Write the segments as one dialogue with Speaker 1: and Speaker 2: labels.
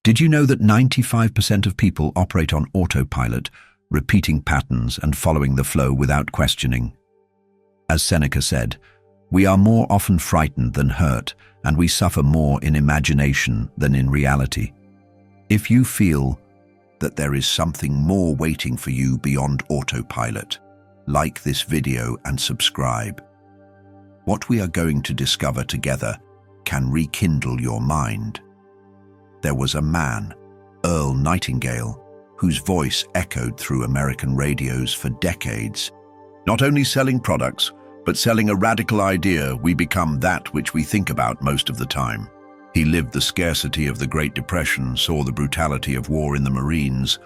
Speaker 1: Did you know that 95% of people operate on autopilot, repeating patterns and following the flow without questioning? As Seneca said, we are more often frightened than hurt, and we suffer more in imagination than in reality. If you feel that there is something more waiting for you beyond autopilot, like this video and subscribe. What we are going to discover together can rekindle your mind. There was a man, Earl Nightingale, whose voice echoed through American radios for decades. Not only selling products, but selling a radical idea, we become that which we think about most of the time. He lived the scarcity of the Great Depression, saw the brutality of war in the Marines,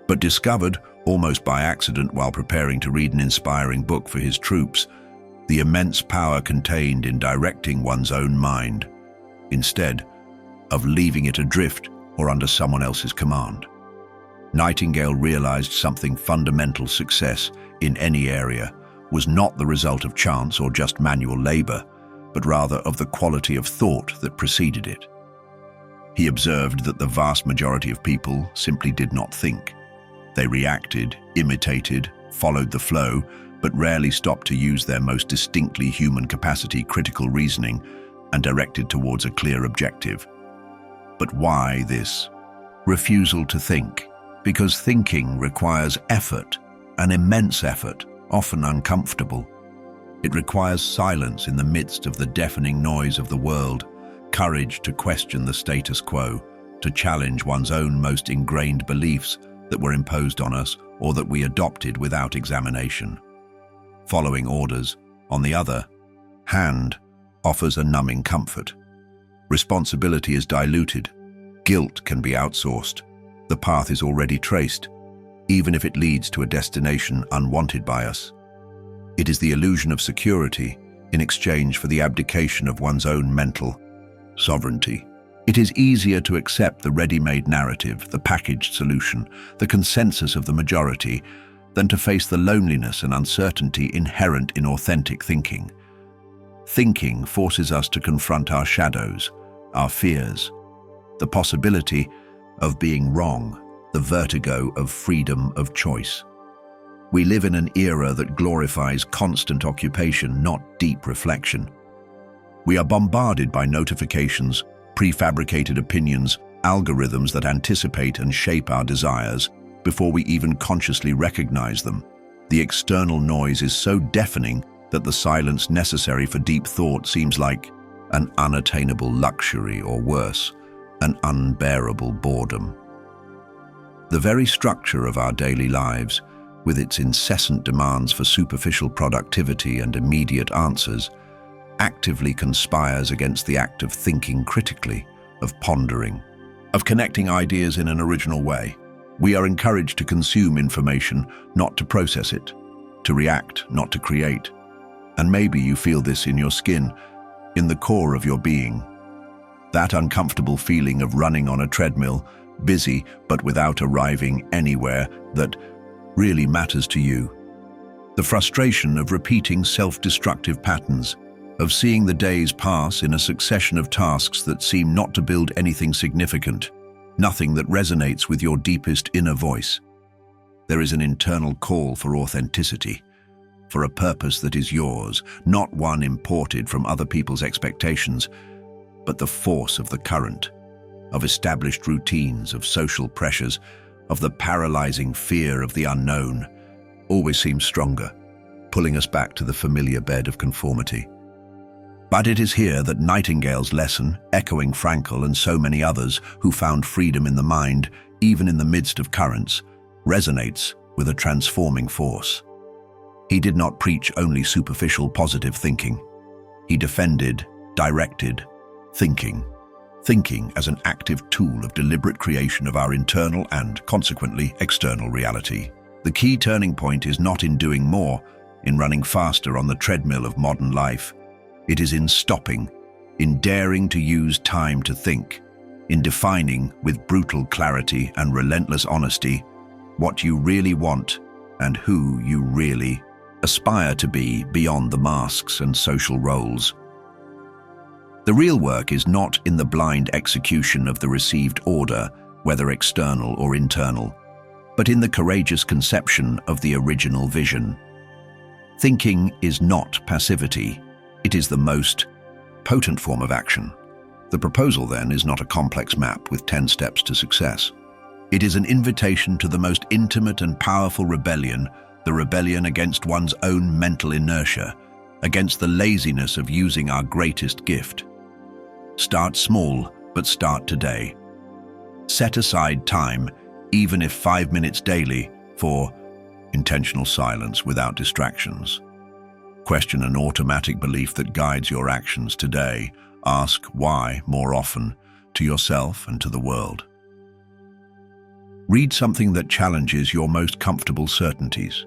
Speaker 1: but discovered, almost by accident while preparing to read an inspiring book for his troops, the immense power contained in directing one's own mind, instead of leaving it adrift or under someone else's command. Nightingale realized something fundamental: success in any area was not the result of chance or just manual labor, but rather of the quality of thought that preceded it. He observed that the vast majority of people simply did not think. They reacted, imitated, followed the flow, but rarely stopped to use their most distinctly human capacity, critical reasoning, and directed towards a clear objective. But why this refusal to think? Because thinking requires effort, an immense effort, often uncomfortable. It requires silence in the midst of the deafening noise of the world, courage to question the status quo, to challenge one's own most ingrained beliefs that were imposed on us or that we adopted without examination. Following orders, on the other hand, offers a numbing comfort. Responsibility is diluted. Guilt can be outsourced. The path is already traced, even if it leads to a destination unwanted by us. It is the illusion of security in exchange for the abdication of one's own mental sovereignty. It is easier to accept the ready-made narrative, the packaged solution, the consensus of the majority, than to face the loneliness and uncertainty inherent in authentic thinking. Thinking forces us to confront our shadows, our fears, the possibility of being wrong, the vertigo of freedom of choice. We live in an era that glorifies constant occupation, not deep reflection. We are bombarded by notifications, prefabricated opinions, algorithms that anticipate and shape our desires before we even consciously recognize them. The external noise is so deafening that the silence necessary for deep thought seems like an unattainable luxury, or worse, an unbearable boredom. The very structure of our daily lives, with its incessant demands for superficial productivity and immediate answers, actively conspires against the act of thinking critically, of pondering, of connecting ideas in an original way. We are encouraged to consume information, not to process it, to react, not to create. And maybe you feel this in your skin, in the core of your being. That uncomfortable feeling of running on a treadmill, busy but without arriving anywhere that really matters to you. The frustration of repeating self-destructive patterns, of seeing the days pass in a succession of tasks that seem not to build anything significant, nothing that resonates with your deepest inner voice. There is an internal call for authenticity, for a purpose that is yours, not one imported from other people's expectations, but the force of the current, of established routines, of social pressures, of the paralyzing fear of the unknown, always seems stronger, pulling us back to the familiar bed of conformity. But it is here that Nightingale's lesson, echoing Frankl and so many others who found freedom in the mind, even in the midst of currents, resonates with a transforming force. He did not preach only superficial positive thinking. He defended, directed, thinking as an active tool of deliberate creation of our internal and, consequently, external reality. The key turning point is not in doing more, in running faster on the treadmill of modern life. It is in stopping, in daring to use time to think, in defining with brutal clarity and relentless honesty what you really want and who you really aspire to be beyond the masks and social roles. The real work is not in the blind execution of the received order, whether external or internal, but in the courageous conception of the original vision. Thinking is not passivity. It is the most potent form of action. The proposal, then, is not a complex map with 10 steps to success. It is an invitation to the most intimate and powerful rebellion, the rebellion against one's own mental inertia, against the laziness of using our greatest gift. Start small, but start today. Set aside time, even if 5 minutes daily, for intentional silence without distractions. Question an automatic belief that guides your actions today. Ask why more often, to yourself and to the world. Read something that challenges your most comfortable certainties.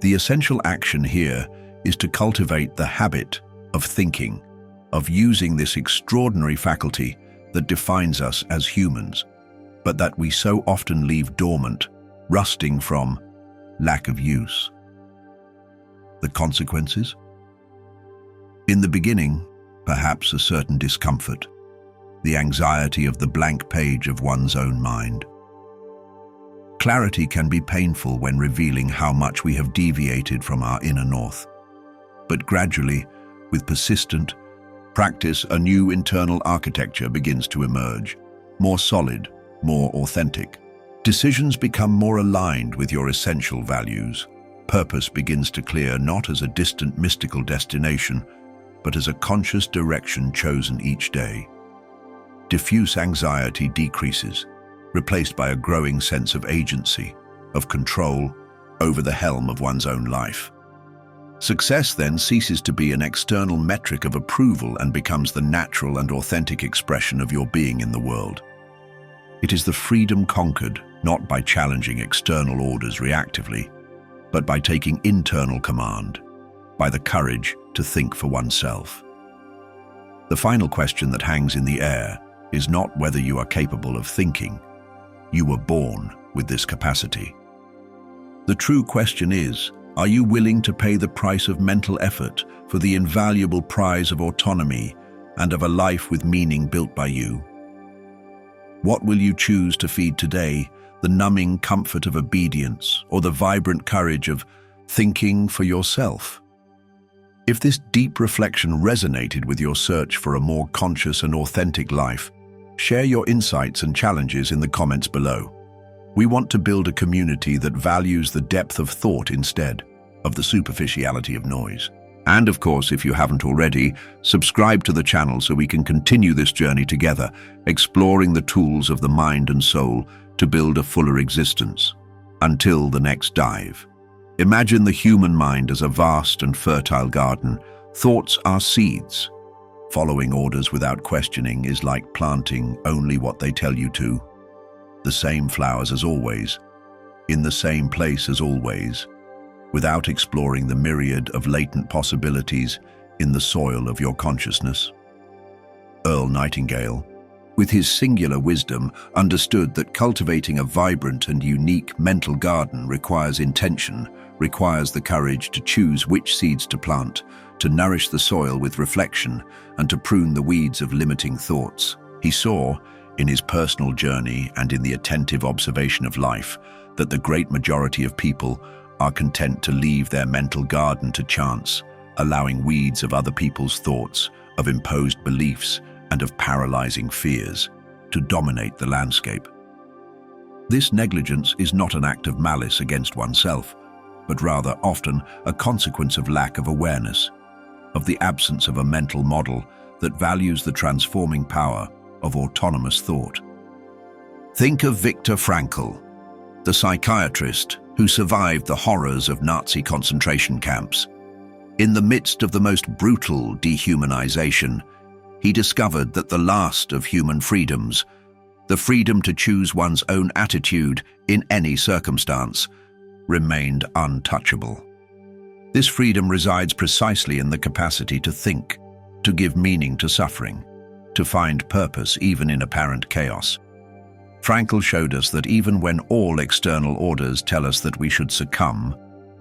Speaker 1: The essential action here is to cultivate the habit of thinking, of using this extraordinary faculty that defines us as humans, but that we so often leave dormant, rusting from lack of use. The consequences? In the beginning, perhaps a certain discomfort, the anxiety of the blank page of one's own mind. Clarity can be painful when revealing how much we have deviated from our inner north. But gradually, with persistent practice, a new internal architecture begins to emerge, more solid, more authentic. Decisions become more aligned with your essential values. Purpose begins to clear not as a distant mystical destination, but as a conscious direction chosen each day. Diffuse anxiety decreases, replaced by a growing sense of agency, of control over the helm of one's own life. Success then ceases to be an external metric of approval and becomes the natural and authentic expression of your being in the world. It is the freedom conquered, not by challenging external orders reactively, but by taking internal command, by the courage to think for oneself. The final question that hangs in the air is not whether you are capable of thinking. You were born with this capacity. The true question is, are you willing to pay the price of mental effort for the invaluable prize of autonomy and of a life with meaning built by you? What will you choose to feed today, the numbing comfort of obedience or the vibrant courage of thinking for yourself? If this deep reflection resonated with your search for a more conscious and authentic life, share your insights and challenges in the comments below. We want to build a community that values the depth of thought instead of the superficiality of noise. And of course, if you haven't already, subscribe to the channel so we can continue this journey together, exploring the tools of the mind and soul to build a fuller existence. Until the next dive. Imagine the human mind as a vast and fertile garden. Thoughts are seeds. Following orders without questioning is like planting only what they tell you to. The same flowers as always, in the same place as always, without exploring the myriad of latent possibilities in the soil of your consciousness. Earl Nightingale, with his singular wisdom, understood that cultivating a vibrant and unique mental garden requires intention, requires the courage to choose which seeds to plant, to nourish the soil with reflection, and to prune the weeds of limiting thoughts. He saw, in his personal journey and in the attentive observation of life, that the great majority of people are content to leave their mental garden to chance, allowing weeds of other people's thoughts, of imposed beliefs, and of paralyzing fears to dominate the landscape. This negligence is not an act of malice against oneself, but rather often a consequence of lack of awareness, of the absence of a mental model that values the transforming power of autonomous thought. Think of Viktor Frankl, the psychiatrist who survived the horrors of Nazi concentration camps. In the midst of the most brutal dehumanization, he discovered that the last of human freedoms, the freedom to choose one's own attitude in any circumstance, remained untouchable. This freedom resides precisely in the capacity to think, to give meaning to suffering, to find purpose even in apparent chaos. Frankl showed us that even when all external orders tell us that we should succumb,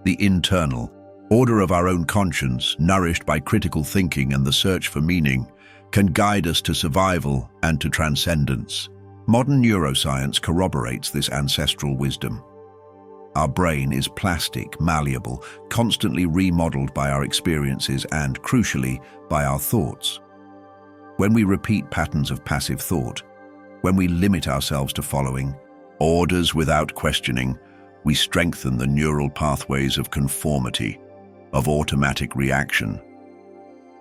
Speaker 1: the internal order of our own conscience, nourished by critical thinking and the search for meaning, can guide us to survival and to transcendence. Modern neuroscience corroborates this ancestral wisdom. Our brain is plastic, malleable, constantly remodeled by our experiences and, crucially, by our thoughts. When we repeat patterns of passive thought, when we limit ourselves to following orders without questioning, we strengthen the neural pathways of conformity, of automatic reaction.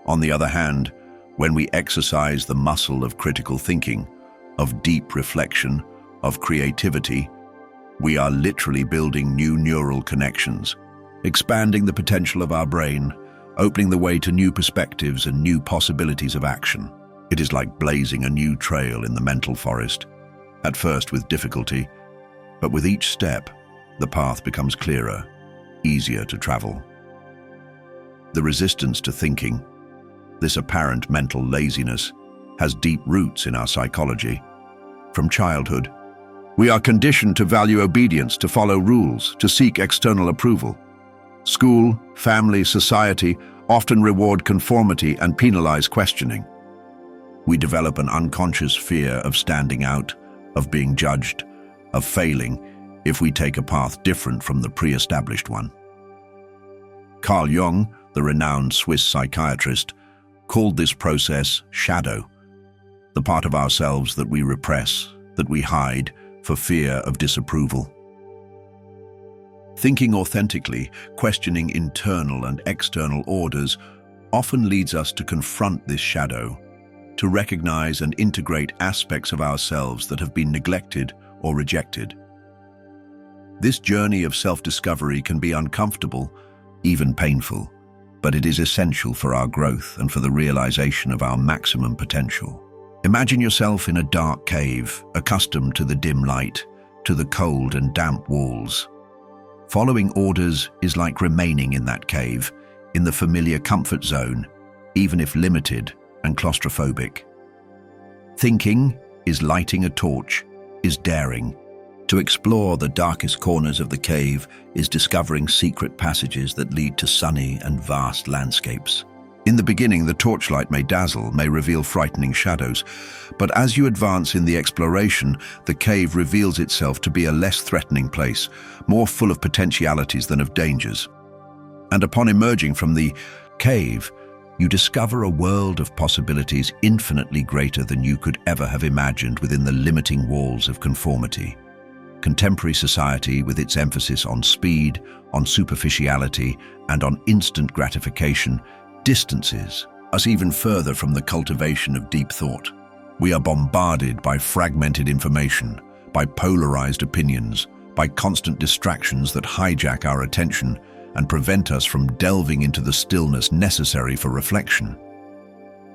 Speaker 1: On the other hand, when we exercise the muscle of critical thinking, of deep reflection, of creativity, we are literally building new neural connections, expanding the potential of our brain, opening the way to new perspectives and new possibilities of action. It is like blazing a new trail in the mental forest, at first with difficulty, but with each step, the path becomes clearer, easier to travel. The resistance to thinking, this apparent mental laziness, has deep roots in our psychology. From childhood, we are conditioned to value obedience, to follow rules, to seek external approval. School, family, society often reward conformity and penalize questioning. We develop an unconscious fear of standing out, of being judged, of failing if we take a path different from the pre-established one. Carl Jung, the renowned Swiss psychiatrist, called this process shadow, the part of ourselves that we repress, that we hide, for fear of disapproval. Thinking authentically, questioning internal and external orders, often leads us to confront this shadow, to recognize and integrate aspects of ourselves that have been neglected or rejected. This journey of self-discovery can be uncomfortable, even painful, but it is essential for our growth and for the realization of our maximum potential. Imagine yourself in a dark cave, accustomed to the dim light, to the cold and damp walls. Following orders is like remaining in that cave, in the familiar comfort zone, even if limited and claustrophobic. Thinking is lighting a torch, is daring. To explore the darkest corners of the cave is discovering secret passages that lead to sunny and vast landscapes. In the beginning, the torchlight may dazzle, may reveal frightening shadows, but as you advance in the exploration, the cave reveals itself to be a less threatening place, more full of potentialities than of dangers. And upon emerging from the cave, you discover a world of possibilities infinitely greater than you could ever have imagined within the limiting walls of conformity. Contemporary society, with its emphasis on speed, on superficiality, and on instant gratification, distances us even further from the cultivation of deep thought. We are bombarded by fragmented information, by polarized opinions, by constant distractions that hijack our attention and prevent us from delving into the stillness necessary for reflection.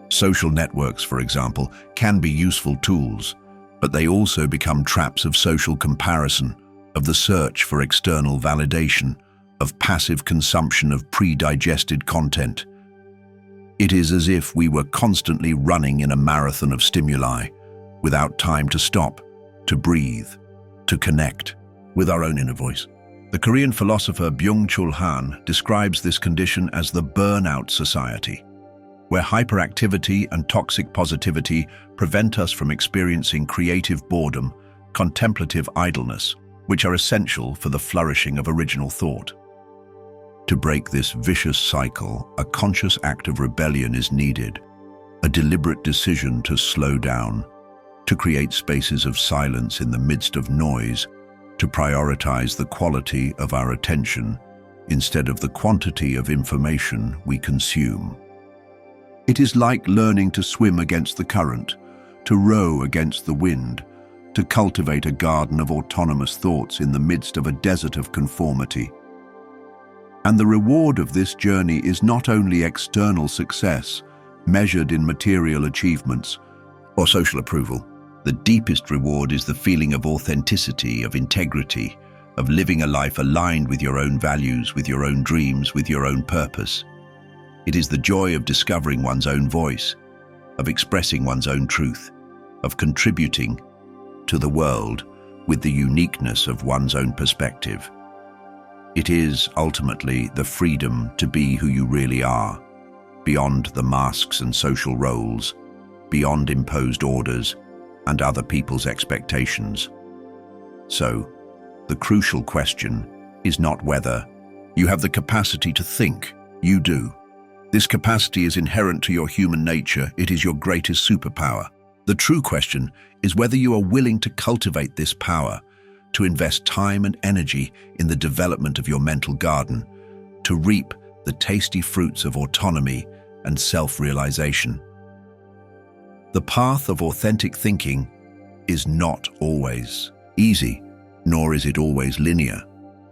Speaker 1: Social networks, for example, can be useful tools, but they also become traps of social comparison, of the search for external validation, of passive consumption of pre-digested content. It is as if we were constantly running in a marathon of stimuli, without time to stop, to breathe, to connect with our own inner voice. The Korean philosopher Byung-Chul Han describes this condition as the burnout society, where hyperactivity and toxic positivity prevent us from experiencing creative boredom, contemplative idleness, which are essential for the flourishing of original thought. To break this vicious cycle, a conscious act of rebellion is needed, a deliberate decision to slow down, to create spaces of silence in the midst of noise, to prioritize the quality of our attention instead of the quantity of information we consume. It is like learning to swim against the current, to row against the wind, to cultivate a garden of autonomous thoughts in the midst of a desert of conformity. And the reward of this journey is not only external success, measured in material achievements or social approval. The deepest reward is the feeling of authenticity, of integrity, of living a life aligned with your own values, with your own dreams, with your own purpose. It is the joy of discovering one's own voice, of expressing one's own truth, of contributing to the world with the uniqueness of one's own perspective. It is, ultimately, the freedom to be who you really are, beyond the masks and social roles, beyond imposed orders and other people's expectations. So, the crucial question is not whether you have the capacity to think. You do. This capacity is inherent to your human nature. It is your greatest superpower. The true question is whether you are willing to cultivate this power, to invest time and energy in the development of your mental garden, to reap the tasty fruits of autonomy and self-realization. The path of authentic thinking is not always easy, nor is it always linear,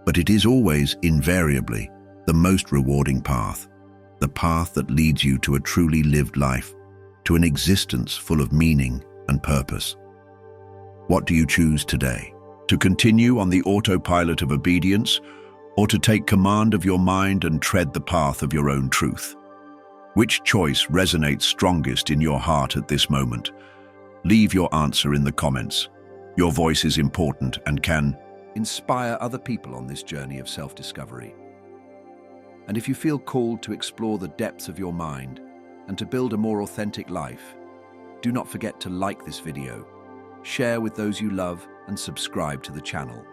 Speaker 1: but it is always, invariably, the most rewarding path, the path that leads you to a truly lived life, to an existence full of meaning and purpose. What do you choose today? To continue on the autopilot of obedience, or to take command of your mind and tread the path of your own truth? Which choice resonates strongest in your heart at this moment? Leave your answer in the comments. Your voice is important and can inspire other people on this journey of self-discovery. And if you feel called to explore the depths of your mind and to build a more authentic life, do not forget to like this video, share with those you love, and subscribe to the channel.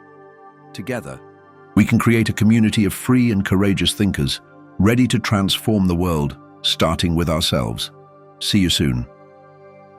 Speaker 1: Together, we can create a community of free and courageous thinkers, ready to transform the world, starting with ourselves. See you soon.